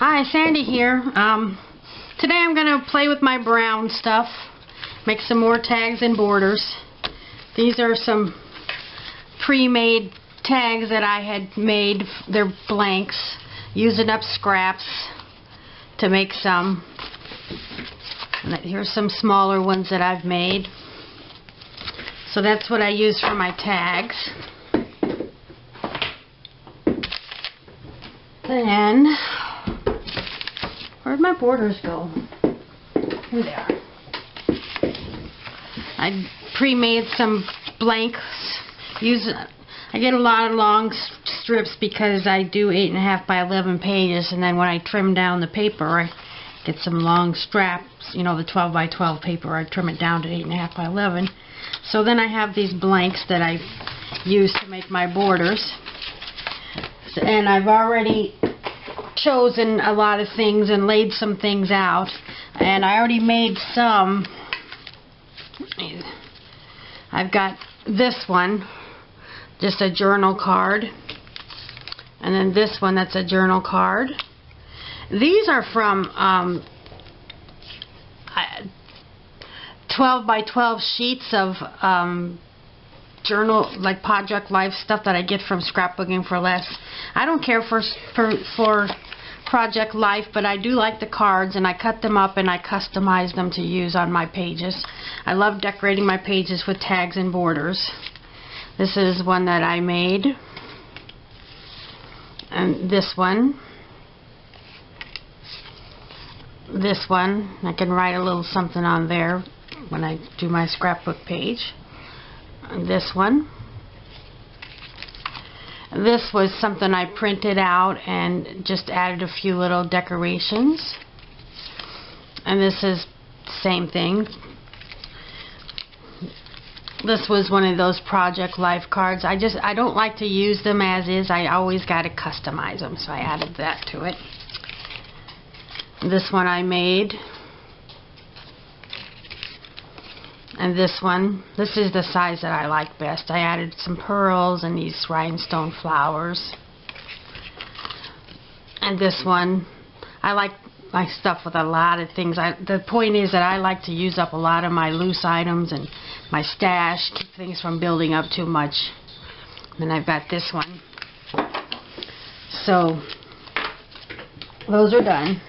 Hi, Sandy here. Today I'm going to play with my brown stuff, make some more tags and borders. These are some pre-made tags that I had made. They're blanks, using up scraps to make some. And here's some smaller ones that I've made. So that's what I use for my tags. Then, where'd my borders go? Here they are. I pre-made some blanks. I get a lot of long strips because I do 8.5 by 11 pages, and then when I trim down the paper, I get some long straps. You know, the 12 by 12 paper, I trim it down to 8.5 by 11. So then I have these blanks that I use to make my borders. And I've already chosen a lot of things and laid some things out, and I already made some. I've got this one, just a journal card, and then this one, that's a journal card. These are from 12 by 12 sheets of journal, like Project Life stuff that I get from Scrapbooking for Less. I don't care for Project Life, but I do like the cards, and I cut them up and I customize them to use on my pages. I love decorating my pages with tags and borders. This is one that I made, and this one, I can write a little something on there when I do my scrapbook page. And this one. This was something I printed out and just added a few little decorations. And this is the same thing. This was one of those Project Life cards. I don't like to use them as is. I always got to customize them, so I added that to it. This one I made. And this one, this is the size that I like best. I added some pearls and these rhinestone flowers. And this one, I like my stuff with a lot of things. The point is that I like to use up a lot of my loose items and my stash, keep things from building up too much. And then I've got this one. So, those are done.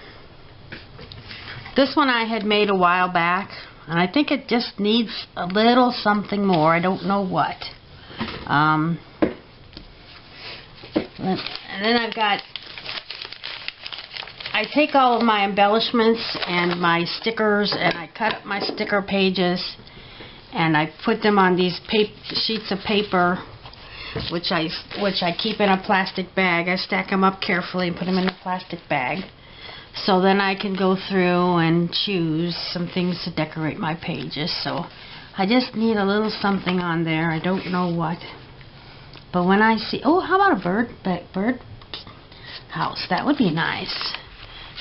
This one I had made a while back, and I think it just needs a little something more. I don't know what. And then I take all of my embellishments and my stickers, and I cut up my sticker pages, and I put them on these sheets of paper, which I keep in a plastic bag. I stack them up carefully and put them in a plastic bag. So then I can go through and choose some things to decorate my pages. So I just need a little something on there. I don't know what. But when I see, oh, how about a bird house? That would be nice.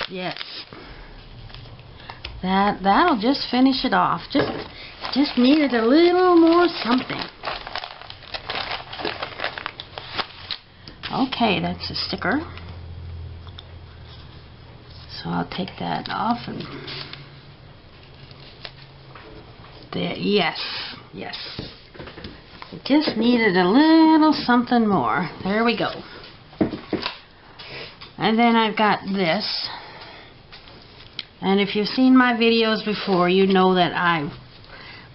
Yes. That'll just finish it off. Just needed a little more something. Okay, that's a sticker. So I'll take that off and there, yes. It just needed a little something more. There we go. And then I've got this. And if you've seen my videos before, you know that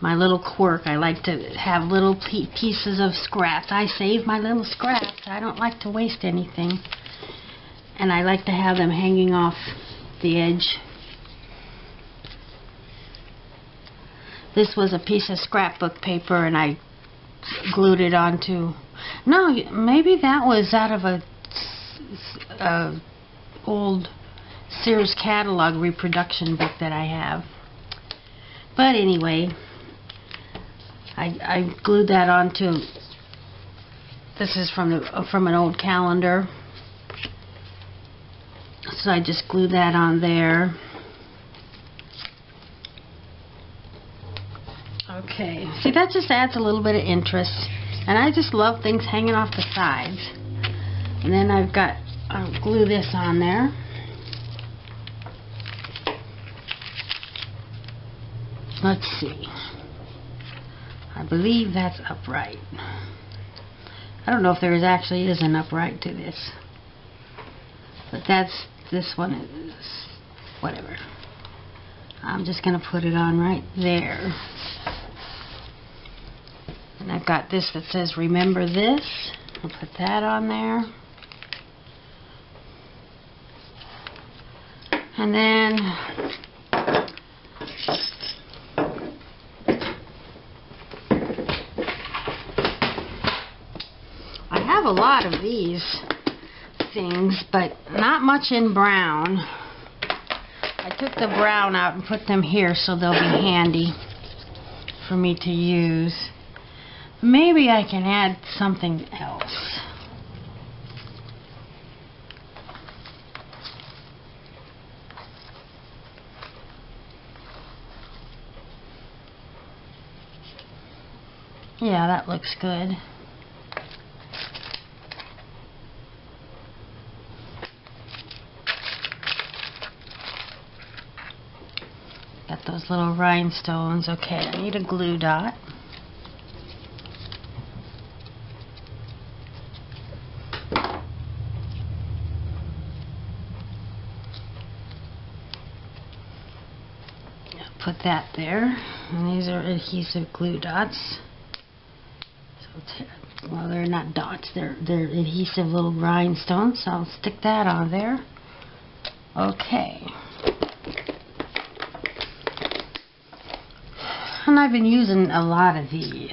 my little quirk, I like to have little pieces of scraps. I save my little scraps. I don't like to waste anything. And I like to have them hanging off the edge. This was a piece of scrapbook paper, and I glued it onto, no, maybe that was out of a old Sears catalog reproduction book that I have. But anyway, I glued that onto, this is from an old calendar. So I just glue that on there. Okay, see, that just adds a little bit of interest, and I just love things hanging off the sides. And then I'll glue this on there. Let's see. I believe that's upright. I don't know if there actually is an upright to this. But this one is whatever. I'm just going to put it on right there. And I've got this that says remember this. I'll put that on there. And then I have a lot of these things, but not much in brown. I took the brown out and put them here so they'll be handy for me to use. Maybe I can add something else. Yeah, that looks good. Got those little rhinestones. Okay, I need a glue dot. Put that there. And these are adhesive glue dots. Well, they're not dots, they're adhesive little rhinestones, so I'll stick that on there. Okay. And I've been using a lot of these.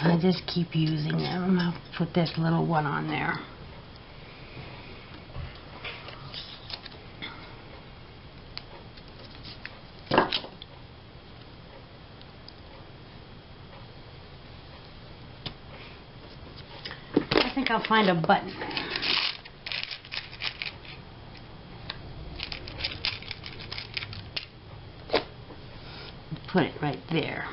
I just keep using them. I'll put this little one on there. I think I'll find a button. Put it right there.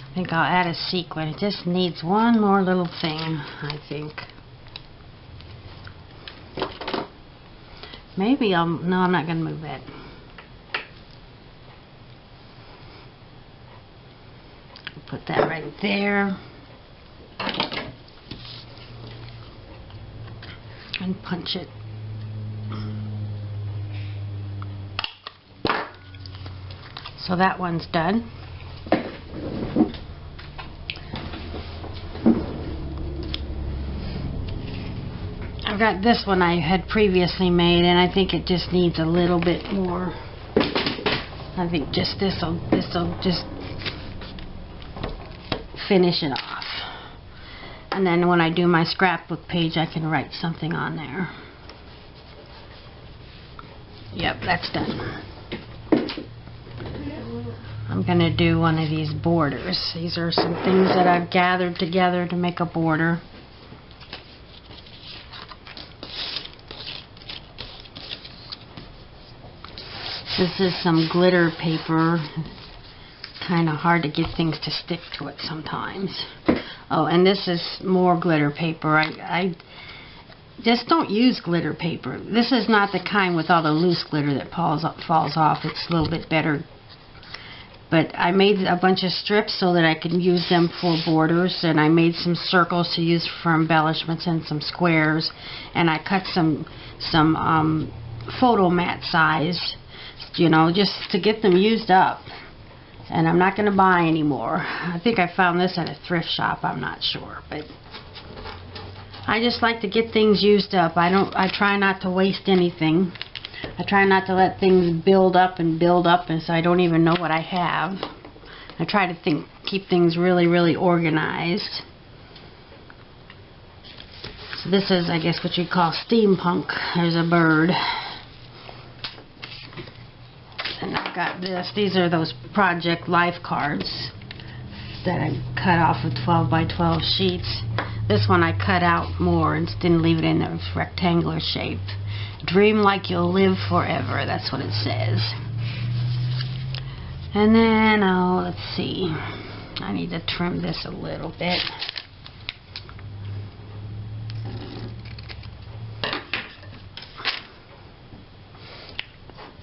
I think I'll add a sequin. It just needs one more little thing, I think. Maybe no, I'm not going to move that. Put that right there. And punch it. So that one's done. I've got this one I had previously made, and I think it just needs a little bit more. I think just this'll just finish it off. And then when I do my scrapbook page, I can write something on there. Yep, that's done. I'm going to do one of these borders. These are some things that I've gathered together to make a border. This is some glitter paper. Kind of hard to get things to stick to it sometimes. Oh, and this is more glitter paper. I just don't use glitter paper. This is not the kind with all the loose glitter that falls off. It's a little bit better. But I made a bunch of strips so that I can use them for borders, and I made some circles to use for embellishments and some squares, and I cut some photo mat size, you know, just to get them used up. And I'm not going to buy any more. I think I found this at a thrift shop. I'm not sure, but I just like to get things used up. I try not to waste anything. I try not to let things build up, and so I don't even know what I have. I try to keep things really, really organized. So this is, I guess, what you call steampunk. There's a bird. And I've got this. These are those project life cards that I cut off with 12 by 12 sheets. This one I cut out more and didn't leave it in a rectangular shape. Dream like you'll live forever. That's what it says. And then, oh, let's see. I need to trim this a little bit.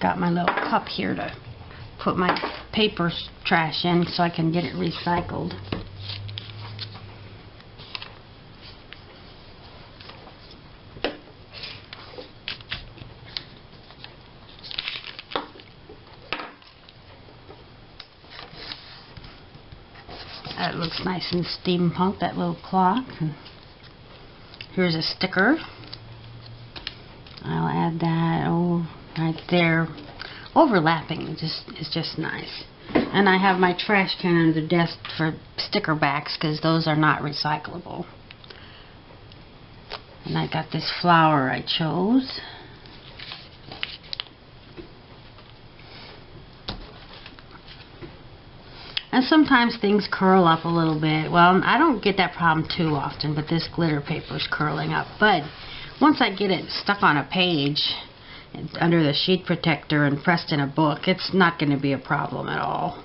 Got my little cup here to put my paper trash in so I can get it recycled. That looks nice and steampunk, that little clock. Here's a sticker. I'll add that right there. Overlapping is just nice. And I have my trash can under the desk for sticker backs because those are not recyclable. And I got this flower I chose. And sometimes things curl up a little bit. Well, I don't get that problem too often, but this glitter paper is curling up. But once I get it stuck on a page under the sheet protector and pressed in a book, it's not going to be a problem at all.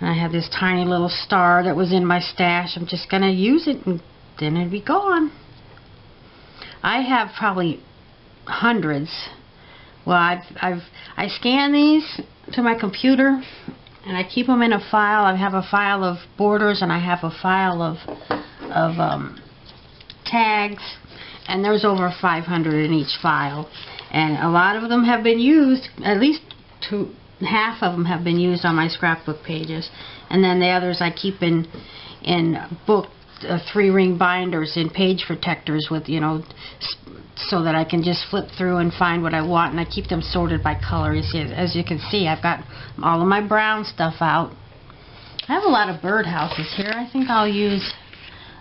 And I have this tiny little star that was in my stash. I'm just going to use it and then it'll be gone. I have probably hundreds. Well, I scan these to my computer and I keep them in a file. I have a file of borders and I have a file of tags, and there's over 500 in each file. And a lot of them have been used, at least half of them have been used on my scrapbook pages. And then the others I keep in book 3-ring binders in page protectors with, you know, so that I can just flip through and find what I want, and I keep them sorted by color. You see, as you can see, I've got all of my brown stuff out. I have a lot of birdhouses here. I think I'll use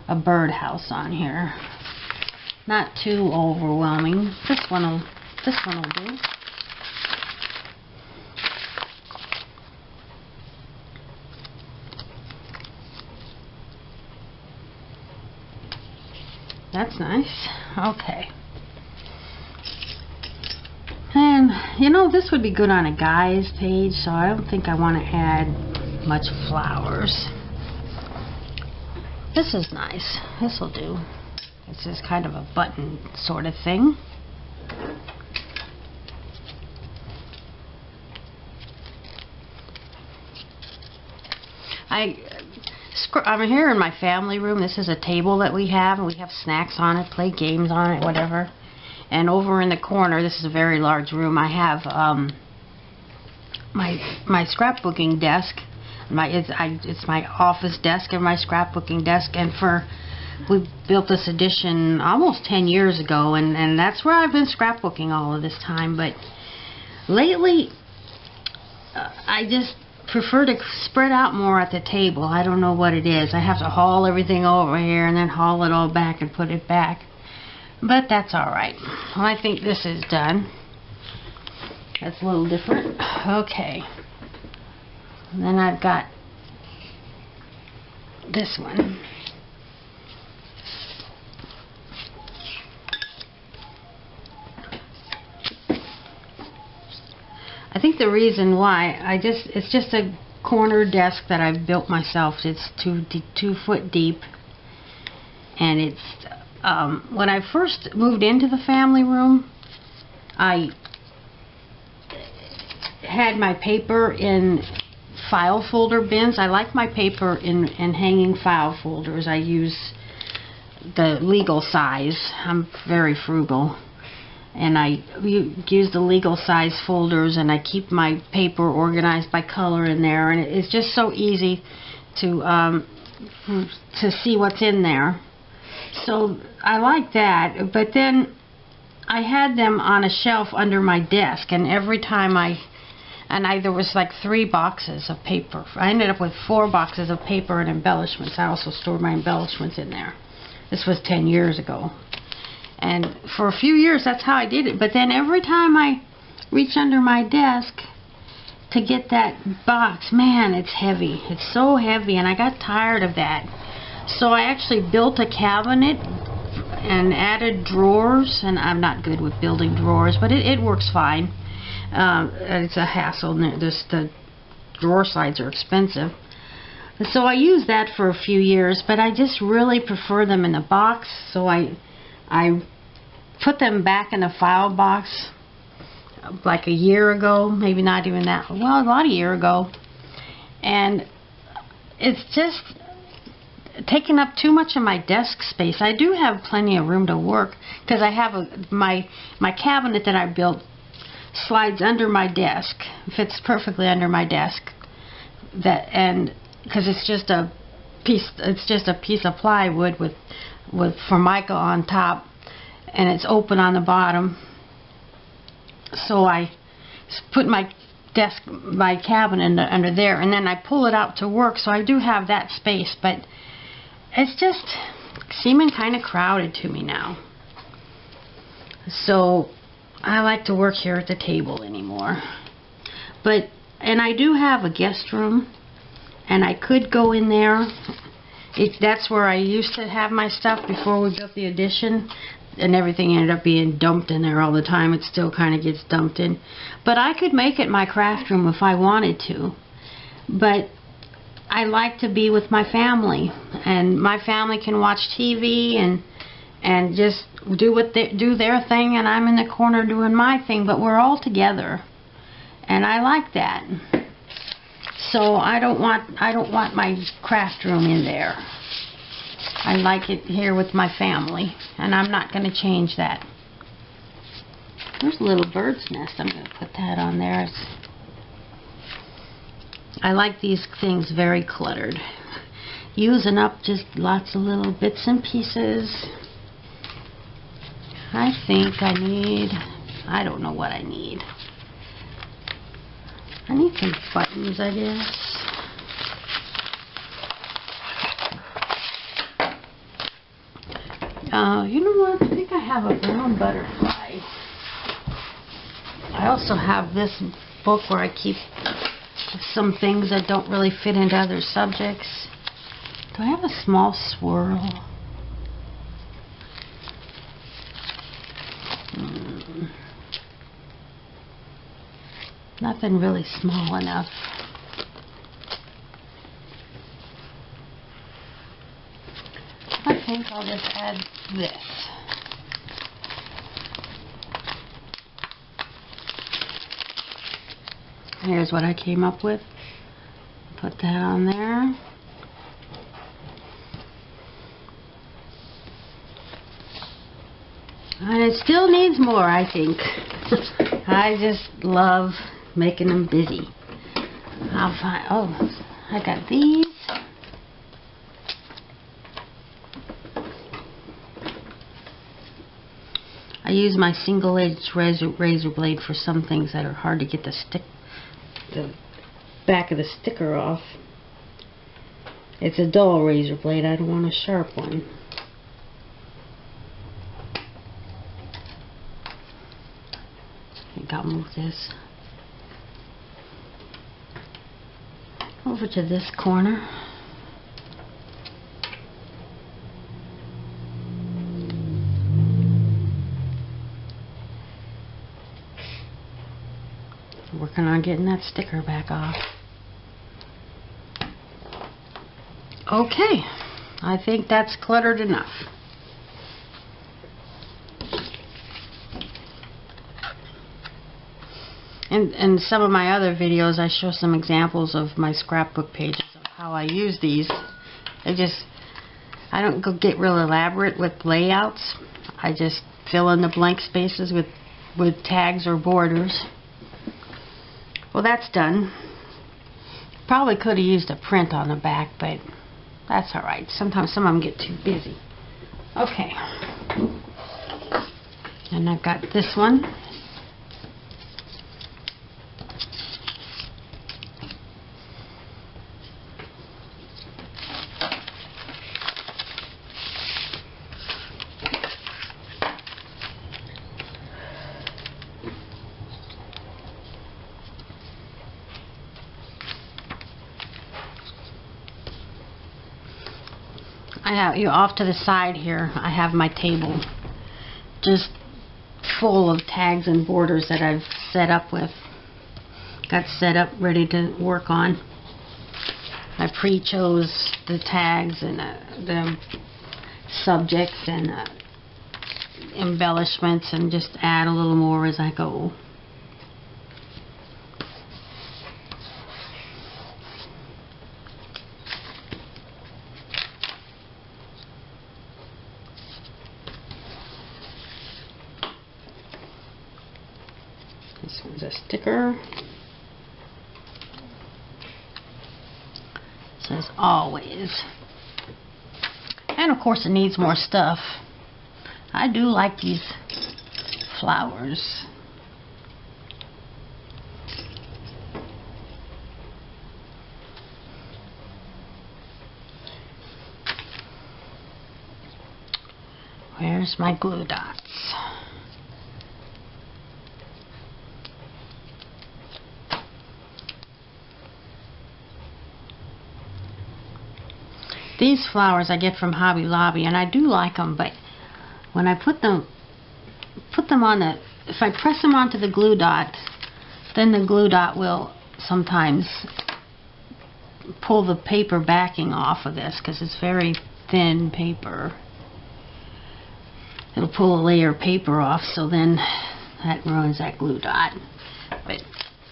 a birdhouse on here. Not too overwhelming. This one will do. That's nice. Okay. And, you know, this would be good on a guy's page, so I don't think I want to add much flowers. This is nice. This will do. This is kind of a button sort of thing. I'm here in my family room. This is a table that we have, and we have snacks on it, play games on it, whatever. And over in the corner, this is a very large room, I have my scrapbooking desk. It's my office desk and my scrapbooking desk. And we built this addition almost 10 years ago, and that's where I've been scrapbooking all of this time. But lately, I just prefer to spread out more at the table. I don't know what it is. I have to haul everything over here and then haul it all back and put it back. But that's alright. Well, I think this is done. That's a little different. Okay. And then I've got this one. I think the reason why it's just a corner desk that I've built myself. It's 2 foot deep, and it's when I first moved into the family room, I had my paper in file folder bins. I like my paper in hanging file folders. I use the legal size. I'm very frugal. And I use the legal size folders, and I keep my paper organized by color in there, and it's just so easy to see what's in there. So I like that. But then I had them on a shelf under my desk, and every time there was like 3 boxes of paper. I ended up with 4 boxes of paper and embellishments. I also stored my embellishments in there. This was 10 years ago. And for a few years, that's how I did it. But then every time I reach under my desk to get that box, man, it's heavy. It's so heavy, and I got tired of that. So I actually built a cabinet and added drawers, and I'm not good with building drawers, but it works fine. It's a hassle. The drawer sides are expensive. So I used that for a few years, but I just really prefer them in a box, so I put them back in a file box like a year ago, maybe not even that, well, about a year ago, and it's just taking up too much of my desk space. I do have plenty of room to work because I have my cabinet that I built slides under my desk, fits perfectly under my desk, and because it's just a piece of plywood with Formica on top, and it's open on the bottom. So I put my cabinet under there, and then I pull it out to work, so I do have that space, but it's just seeming kind of crowded to me now. So I like to work here at the table anymore. And I do have a guest room, and I could go in there. That's where I used to have my stuff before we built the addition, and everything ended up being dumped in there all the time. It still kind of gets dumped in. But I could make it my craft room if I wanted to. But I like to be with my family, and my family can watch TV and just do their thing, and I'm in the corner doing my thing, but we're all together, and I like that. So I don't want my craft room in there. I like it here with my family, and I'm not going to change that. There's a little bird's nest. I'm going to put that on there. I like these things very cluttered. Using up just lots of little bits and pieces. I think I don't know what I need. I need some buttons, I guess. You know what? I think I have a brown butterfly. I also have this book where I keep some things that don't really fit into other subjects. Do I have a small swirl? Nothing really small enough. I think I'll just add this. Here's what I came up with. Put that on there. And it still needs more, I think. I just love making them busy. I'll find, oh, I got these. I use my single-edged razor blade for some things that are hard to get the back of the sticker off. It's a dull razor blade. I don't want a sharp one. I think I'll move this over to this corner. Working on getting that sticker back off. Okay, I think that's cluttered enough. In some of my other videos, I show some examples of my scrapbook pages of how I use these. I don't go get real elaborate with layouts. I just fill in the blank spaces with tags or borders. Well, that's done. Probably could have used a print on the back, but that's alright. Sometimes some of them get too busy. Okay. And I've got this one. I have you off to the side here. I have my table just full of tags and borders that I've set up with. Got set up ready to work on. I pre-chose the tags and the subjects and embellishments, and just add a little more as I go. This one's a sticker. It says always. And of course it needs more stuff. I do like these flowers. Where's my glue dots? These flowers I get from Hobby Lobby, and I do like them, but when I put them on the, if I press them onto the glue dot, then the glue dot will sometimes pull the paper backing off of this, because it's very thin paper. It'll pull a layer of paper off, so then that ruins that glue dot. But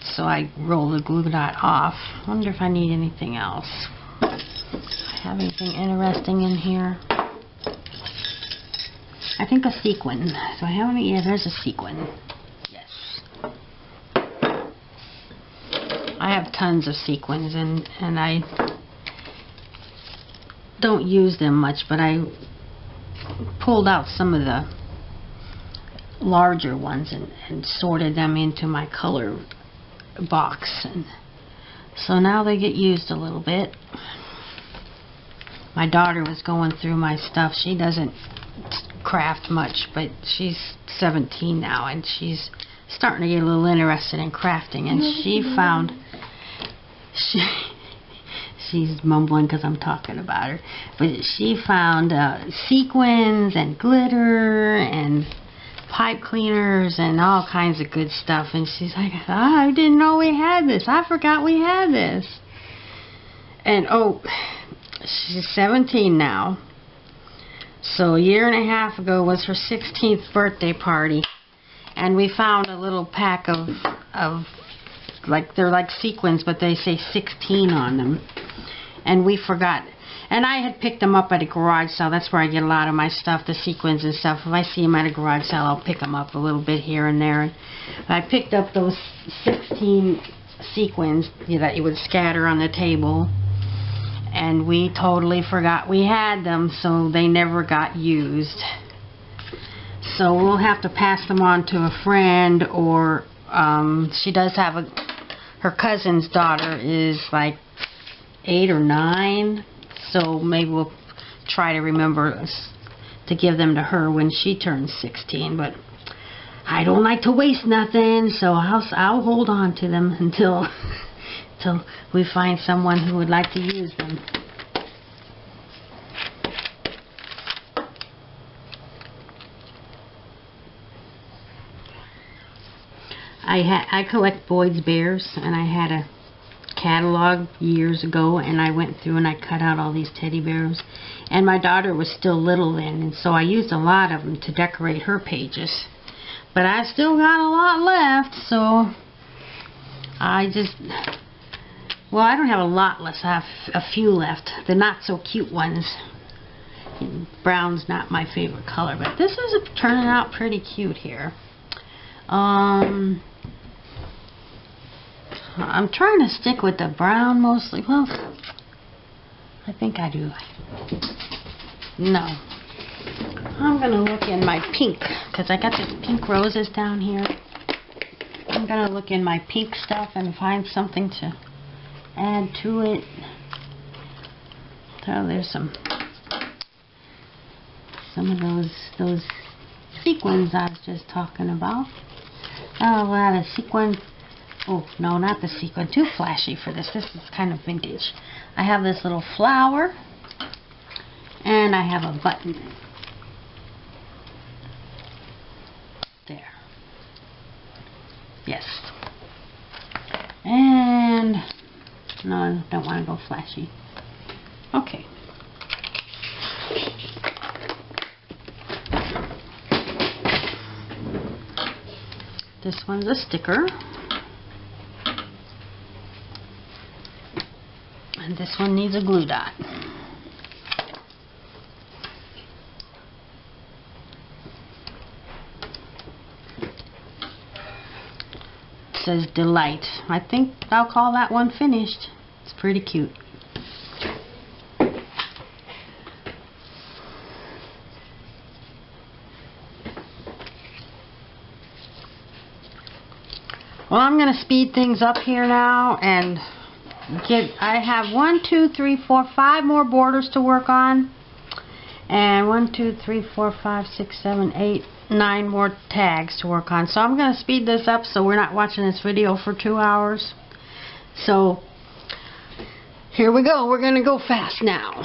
so I roll the glue dot off. I wonder if I need anything else. Have anything interesting in here? I think a sequin. Do I have any? Yeah, there's a sequin. Yes. I have tons of sequins, and I don't use them much, but I pulled out some of the larger ones and sorted them into my color box, and so now they get used a little bit. My daughter was going through my stuff. She doesn't craft much, but she's 17 now, and she's starting to get a little interested in crafting, and she found, she's mumbling because I'm talking about her, but she found sequins and glitter and pipe cleaners and all kinds of good stuff, and she's like, oh, I didn't know we had this. I forgot we had this. And oh, she's 17 now. So a year and a half ago was her 16th birthday party, and we found a little pack of like, they're like sequins, but they say 16 on them, and we forgot. And I had picked them up at a garage sale. That's where I get a lot of my stuff, the sequins and stuff. If I see them at a garage sale, I'll pick them up a little bit here and there. And I picked up those 16 sequins that you would scatter on the table, and we totally forgot we had them, so they never got used. So we'll have to pass them on to a friend, or she does have her cousin's daughter is like 8 or 9, so maybe we'll try to remember to give them to her when she turns 16. But I don't like to waste nothing, so I'll hold on to them until we find someone who would like to use them. I collect Boyd's Bears, and I had a catalog years ago, and I went through and I cut out all these teddy bears, and my daughter was still little then, and so I used a lot of them to decorate her pages, but I still got a lot left, so well, I don't have a lot left. I have a few left. The not so cute ones. Brown's not my favorite color, but this is turning out pretty cute here. I'm trying to stick with the brown mostly. Well, I think I do. No. I'm going to look in my pink, because I got the pink roses down here. I'm going to look in my pink stuff and find something to add to it. So there's some of those sequins I was just talking about. Oh, we'll have a sequin. Oh, no, not the sequin. Too flashy for this. This is kind of vintage. I have this little flower, And I have a button. There. Yes. And no, I don't want to go flashy. Okay. This one's a sticker. And this one needs a glue dot. It says Delight. I think I'll call that one finished. It's pretty cute. Well, I'm going to speed things up here now and I have 1, 2, 3, 4, 5 more borders to work on. And 1, 2, 3, 4, 5, 6, 7, 8, 9 more tags to work on. So I'm going to speed this up so we're not watching this video for 2 hours. So here we go. We're going to go fast now.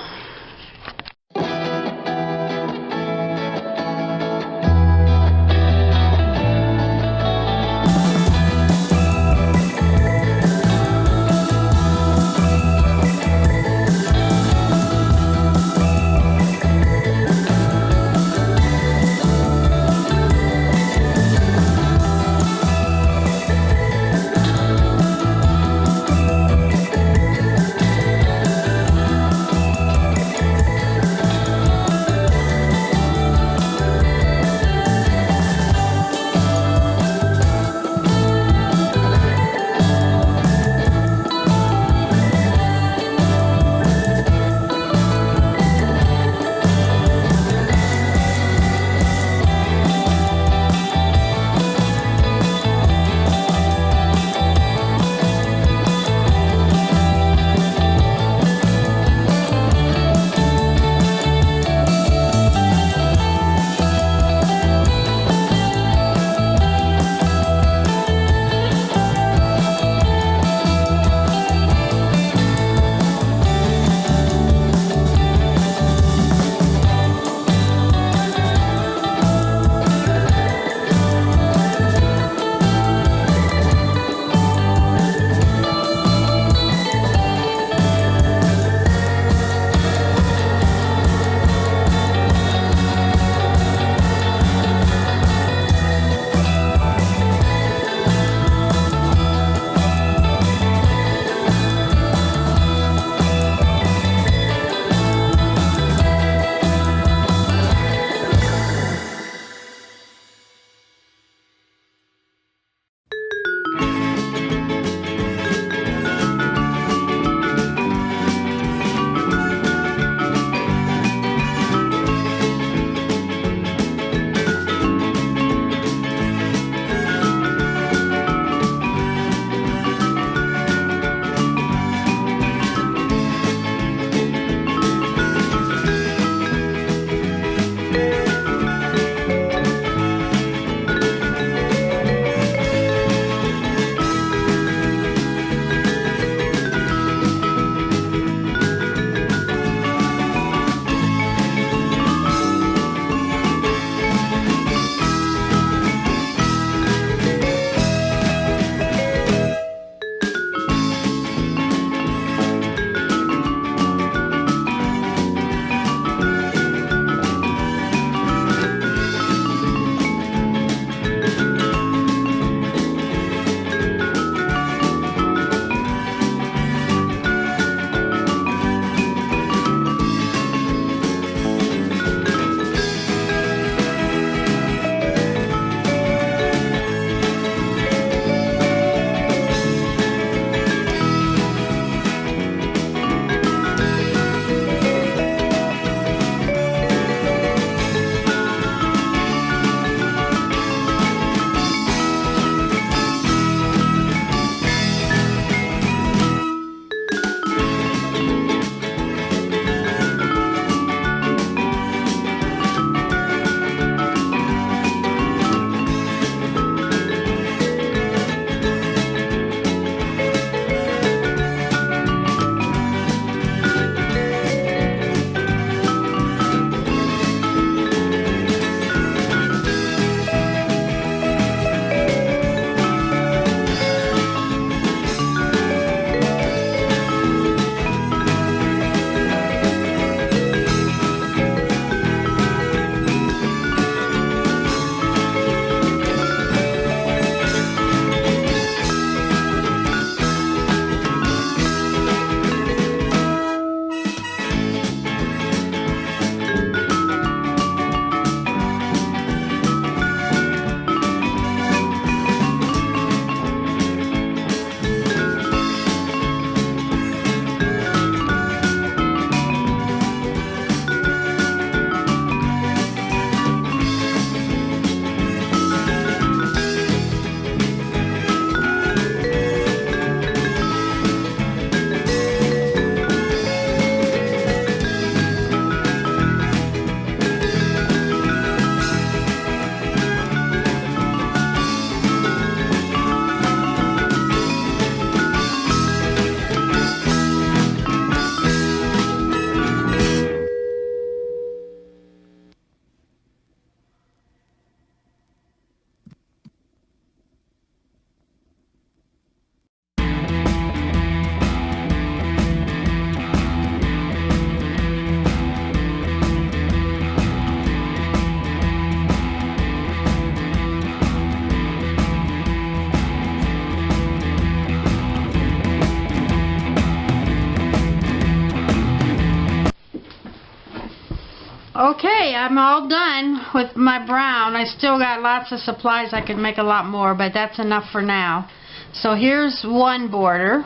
Okay, I'm all done with my brown. I still got lots of supplies. I could make a lot more, but that's enough for now. So here's one border.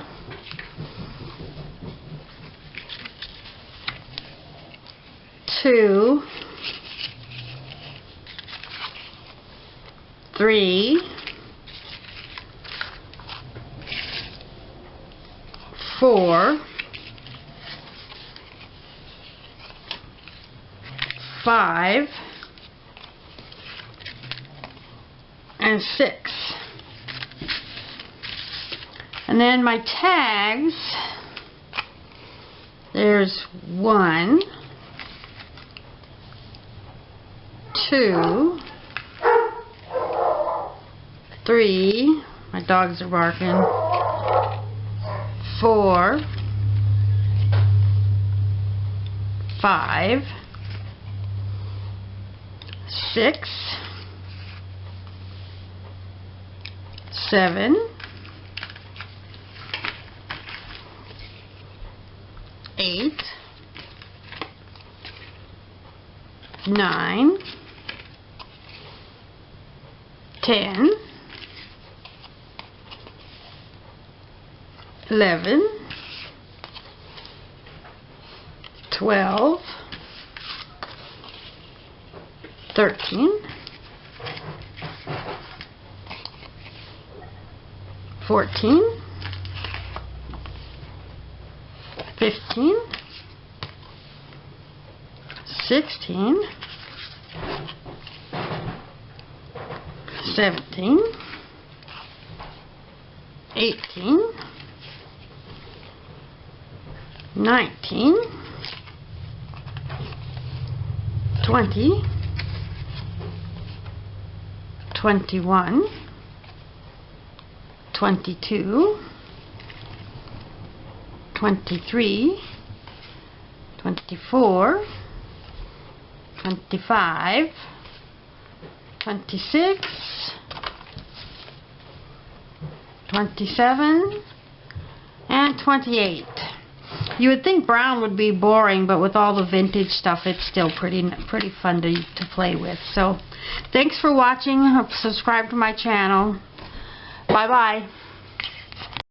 Two. 3. 4. 5 and 6. And then my tags, there's 1, 2, 3, my dogs are barking, 4, 5, 6, 7, 8, 9, 10, 11, 12, 13, 14, 15, 16, 17, 18, 19, 20, 21, 22, 23, 24, 25, 26, 27, and 28. You would think brown would be boring, but with all the vintage stuff, it's still pretty fun to play with. So, thanks for watching. Subscribe to my channel. Bye-bye.